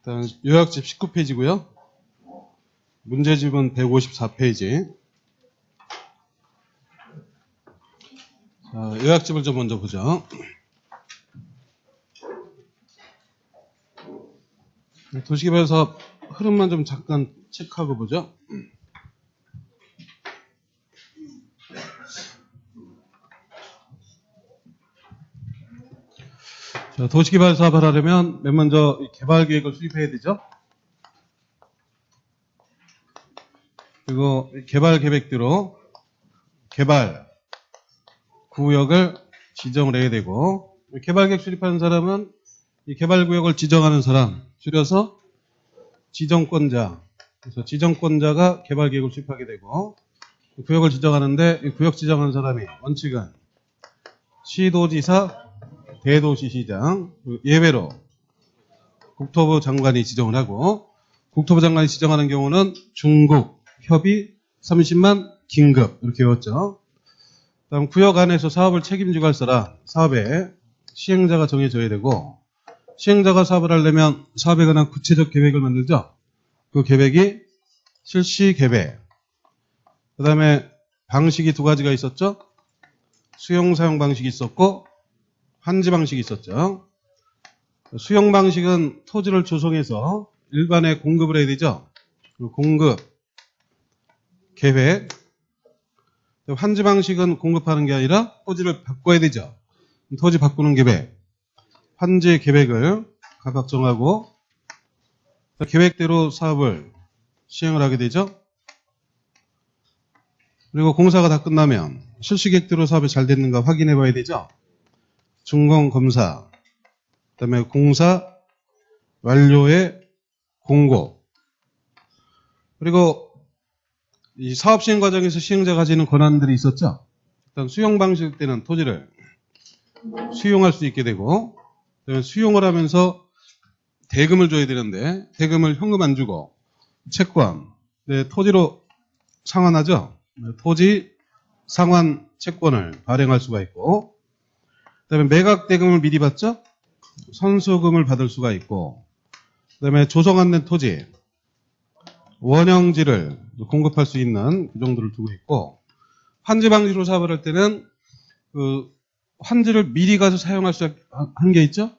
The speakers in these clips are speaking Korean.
일단 요약집 19페이지고요. 문제집은 154페이지. 자, 요약집을 좀 먼저 보죠. 도시개발 사업 흐름만 좀 잠깐 체크하고 보죠. 자, 도시개발 사업을 하려면 맨 먼저 개발 계획을 수립해야 되죠. 그리고 개발 계획대로 개발 구역을 지정을 해야 되고, 개발 계획 수립하는 사람은 이 개발 구역을 지정하는 사람, 줄여서 지정권자. 그래서 지정권자가 개발 계획을 수립하게 되고, 구역을 지정하는데 이 구역 지정하는 사람이 원칙은 시도지사, 대도시시장, 예외로 국토부 장관이 지정을 하고, 국토부 장관이 지정하는 경우는 중국, 협의, 30만, 긴급 이렇게 외웠죠. 다음 구역 안에서 사업을 책임지고 할 사람, 사업의 시행자가 정해져야 되고, 시행자가 사업을 하려면 사업에 관한 구체적 계획을 만들죠. 그 계획이 실시 계획. 그 다음에 방식이 두 가지가 있었죠. 수용 사용 방식이 있었고 환지 방식이 있었죠. 수용 방식은 토지를 조성해서 일반에 공급을 해야 되죠. 공급 계획. 환지 방식은 공급하는 게 아니라 토지를 바꿔야 되죠. 토지 바꾸는 계획. 환지 계획을 각각 정하고 계획대로 사업을 시행을 하게 되죠. 그리고 공사가 다 끝나면 실시 계획대로 사업이 잘 됐는가 확인해 봐야 되죠. 준공검사, 그다음에 공사 완료의 공고. 그리고 이 사업 시행 과정에서 시행자가 가지는 권한들이 있었죠. 일단 수용 방식 때는 토지를 수용할 수 있게 되고, 그다음에 수용을 하면서 대금을 줘야 되는데 대금을 현금 안 주고 채권, 네, 토지로 상환하죠. 토지 상환 채권을 발행할 수가 있고, 그다음에 매각 대금을 미리 받죠. 선수금을 받을 수가 있고, 그다음에 조성 안 된 토지 원형지를 공급할 수 있는 그 정도를 두고 있고, 환지 방식으로 사업을 할 때는 그 환지를 미리 가서 사용할 수 한 게 있죠.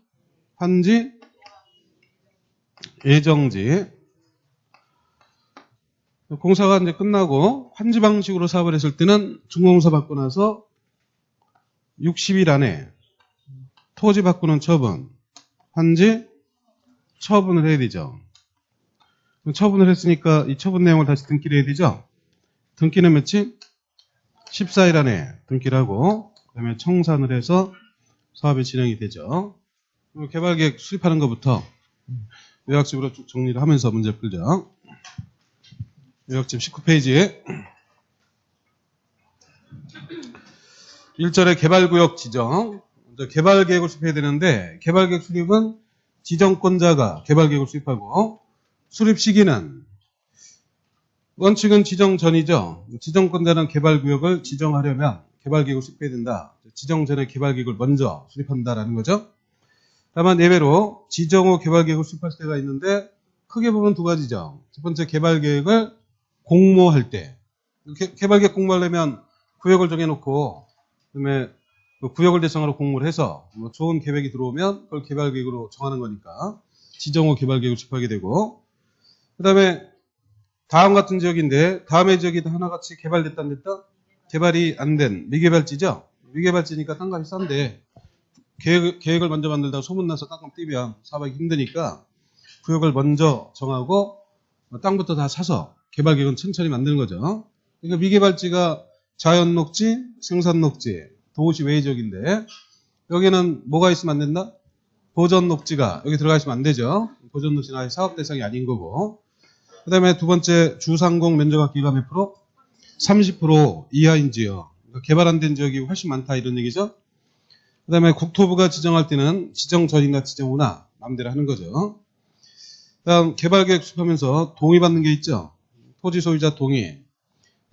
환지 예정지. 공사가 이제 끝나고 환지 방식으로 사업을 했을 때는 준공사 받고 나서 60일 안에 토지 바꾸는 처분, 환지 처분을 해야 되죠. 처분을 했으니까 이 처분 내용을 다시 등기를 해야 되죠. 등기는 며칠? 14일 안에 등기를 하고, 그 다음에 청산을 해서 사업이 진행이 되죠. 개발계획 수립하는 것부터 요약집으로 쭉 정리를 하면서 문제 풀죠. 요약집 19페이지에 1절에 개발구역 지정. 개발계획을 수립해야 되는데, 개발계획 수립은 지정권자가 개발계획을 수립하고, 수립 시기는 원칙은 지정 전이죠. 지정권자는 개발구역을 지정하려면 개발계획을 수립해야 된다. 지정 전에 개발계획을 먼저 수립한다라는 거죠. 다만 예외로 지정 후 개발계획을 수립할 때가 있는데, 크게 보면 두 가지죠. 첫 번째, 개발계획을 공모할 때. 개발계획 공모하려면 구역을 정해놓고, 그다음에 구역을 대상으로 공모를 해서 좋은 계획이 들어오면 그걸 개발계획으로 정하는 거니까 지정 후 개발계획을 수립하게 되고, 그 다음에 다음 같은 지역인데, 다음의 지역이 하나같이 개발됐다 안 됐다? 개발이 안 된 미개발지죠. 미개발지니까 땅값이 싼데 계획을 먼저 만들다가 소문나서 땅값 뛰면 사업하기 힘드니까 구역을 먼저 정하고 땅부터 다 사서 개발계획은 천천히 만드는 거죠. 그러니까 미개발지가 자연녹지, 생산녹지, 도시 외의 지역인데, 여기는 뭐가 있으면 안 된다? 보전녹지가 여기 들어가 있으면 안 되죠. 보전녹지는 아예 사업 대상이 아닌 거고. 그 다음에 두 번째, 주상공 면적합계가 몇 프로? 30% 이하인 지역. 그러니까 개발 안 된 지역이 훨씬 많다 이런 얘기죠. 그 다음에 국토부가 지정할 때는 지정 전이나 지정 후나 마음대로 하는 거죠. 그 다음 개발계획 수립하면서 동의받는 게 있죠. 토지 소유자 동의.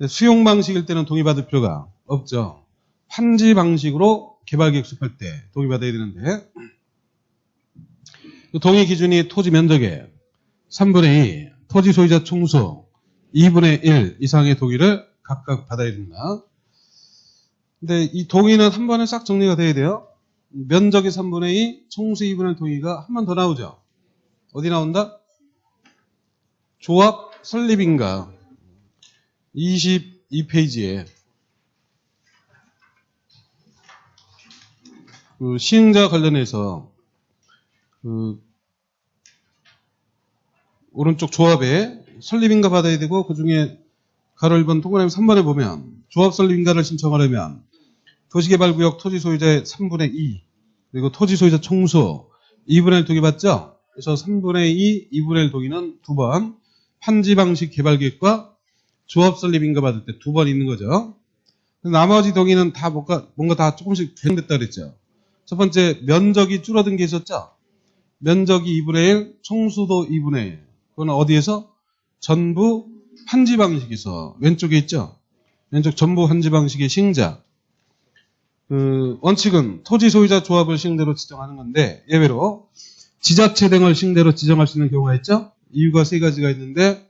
수용 방식일 때는 동의받을 필요가 없죠. 환지 방식으로 개발계획 수립할 때 동의받아야 되는데, 동의 기준이 토지 면적에 3분의 2, 토지 소유자 총수 2분의 1 이상의 동의를 각각 받아야 된다. 근데 이 동의는 한 번에 싹 정리가 돼야 돼요. 면적이 3분의 2, 총수 2분의 1 동의가 한 번 더 나오죠. 어디 나온다? 조합 설립인가 22페이지에 그 시행자 관련해서 그 오른쪽 조합에 설립인가 받아야 되고 그 중에 가로 1번 동그라미 3번에 보면 조합 설립인가를 신청하려면 도시개발구역 토지 소유자의 3분의 2 그리고 토지 소유자 총수 2분의 1 동의 받죠. 그래서 3분의 2, 2분의 1 동의는 2번 판지 방식 개발계획과 조합 설립인가 받을 때 2번 있는 거죠. 나머지 동의는 다 뭔가 다 조금씩 변경됐다 그랬죠. 첫 번째 면적이 줄어든 게 있었죠. 면적이 2분의 1, 총수도 2분의 1. 그건 어디에서? 전부 판지 방식에서 왼쪽에 있죠. 왼쪽 전부 판지 방식의 시행자. 그 원칙은 토지 소유자 조합을 시행대로 지정하는 건데 예외로 지자체 등을 시행대로 지정할 수 있는 경우가 있죠. 이유가 세 가지가 있는데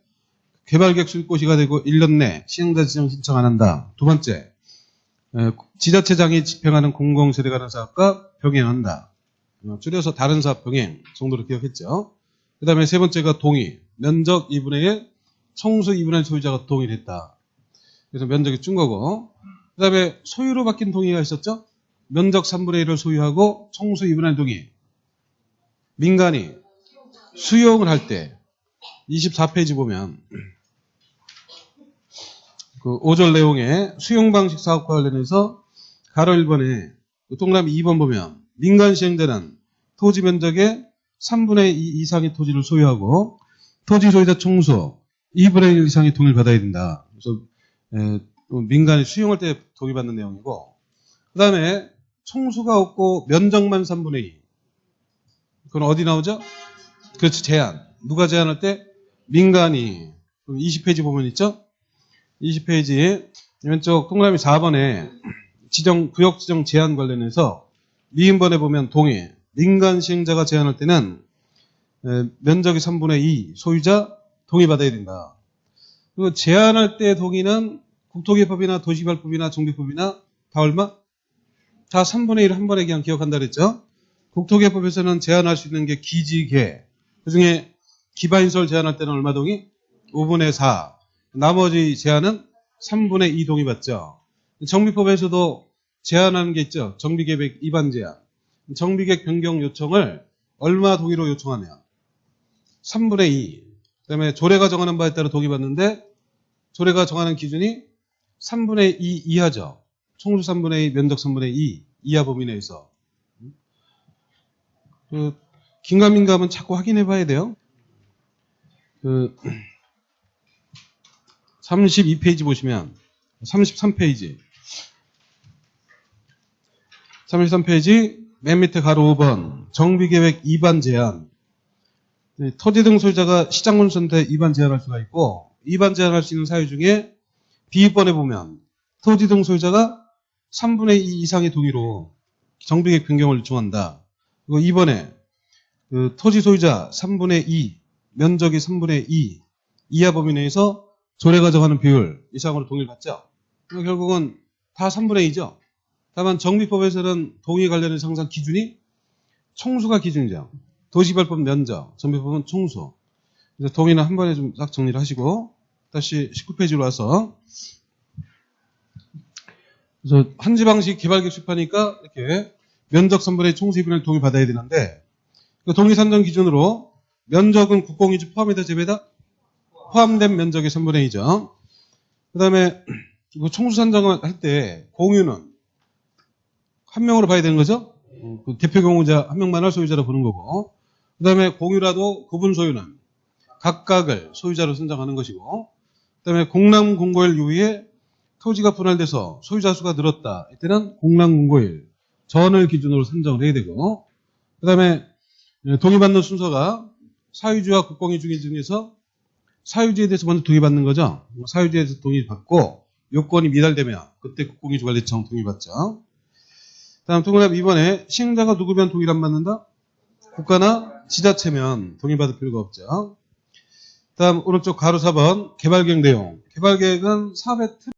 개발계획 수립고시가 되고 1년 내 시행자 지정 신청 안 한다. 두 번째, 지자체장이 집행하는 공공세대 관련 사업과 병행한다. 줄여서 다른 사업 병행 정도로 기억했죠. 그 다음에 세 번째가 동의. 면적 2분의 1, 총수 2분의 1 소유자가 동의를 했다. 그래서 면적이 준 거고. 그 다음에 소유로 바뀐 동의가 있었죠. 면적 3분의 1을 소유하고 총수 2분의 1 동의. 민간이 수용을 할 때 24페이지 보면 그 5절 내용에 수용 방식 사업과 관련해서 가로 1번에 동그라미 2번 보면 민간 시행자는 토지 면적의 3분의 2 이상의 토지를 소유하고 토지 소유자 총수 2분의 1 이상의 동의를 받아야 된다. 그래서 민간이 수용할 때 동의받는 내용이고 그 다음에 총수가 없고 면적만 3분의 2. 그건 어디 나오죠? 그렇지, 제한. 누가 제한할 때? 민간이. 20페이지 보면 있죠? 20페이지 왼쪽 동그라미 4번에 구역 지정 제한 관련해서 미인번에 보면 동의. 민간 시행자가 제한할 때는 면적이 3분의 2 소유자 동의받아야 된다. 그리고 제한할 때 동의는 국토개법이나 도시개발법이나 정비법이나 다 얼마? 다 3분의 1 한 번에 그냥 기억한다 그랬죠? 국토개법에서는 제한할 수 있는 게 기지개. 그 중에 기반시설 제한할 때는 얼마 동의? 5분의 4. 나머지 제한은 3분의 2 동의 받죠. 정비법에서도 제한하는 게 있죠. 정비계획 위반 제한. 정비계획 변경 요청을 얼마 동의로 요청하냐. 3분의 2. 그 다음에 조례가 정하는 바에 따라 동의 받는데 조례가 정하는 기준이 3분의 2 이하죠. 총수 3분의 2, 면적 3분의 2 이하 범위 내에서. 긴가민가하면 자꾸 확인해 봐야 돼요. 32페이지 보시면 33페이지 33페이지 맨 밑에 가로 5번 정비계획 위반 제한. 토지 등 소유자가 시장군수한테 위반 제한할 수가 있고 위반 제한할 수 있는 사유 중에 B번에 보면 토지 등 소유자가 3분의 2 이상의 동의로 정비계획 변경을 요청한다. 그리고 2번에 토지 소유자 3분의 2, 면적이 3분의 2 이하 범위 내에서 조례가 정하는 비율 이상으로 동의를 받죠. 결국은 다 3분의 2죠. 다만 정비법에서는 동의 관련해서 항상 기준이 총수가 기준이죠. 도시개발법 면적, 정비법은 총수. 그래서 동의는 한 번에 좀 딱 정리를 하시고 다시 19페이지로 와서 그래서 한지방식 개발계획 수립하니까 이렇게 면적 3분의 2 총수 2분의 1 동의 받아야 되는데 그 동의 산정 기준으로 면적은 국공유지 포함이다 제외다? 포함된 면적의 3분의 2죠. 그 다음에 총수 산정을 할 때 공유는 한 명으로 봐야 되는 거죠. 그 대표 경우자 한 명만 할 소유자로 보는 거고 그 다음에 공유라도 구분 소유는 각각을 소유자로 선정하는 것이고 그 다음에 공람 공고일 이후에 토지가 분할돼서 소유자 수가 늘었다. 이때는 공람 공고일 전을 기준으로 선정을 해야 되고 그 다음에 동의받는 순서가 사유지와 국공유지 중에서 사유지에 대해서 먼저 동의받는 거죠. 사유지에 대해서 동의받고 요건이 미달되면 그때 국공유지관리청 동의받죠. 다음 동그라미 2번에 시행자가 누구면 동의를 안 받는다? 국가나 지자체면 동의받을 필요가 없죠. 다음 오른쪽 가로 4번 개발계획 내용. 개발계획은 사업의 틀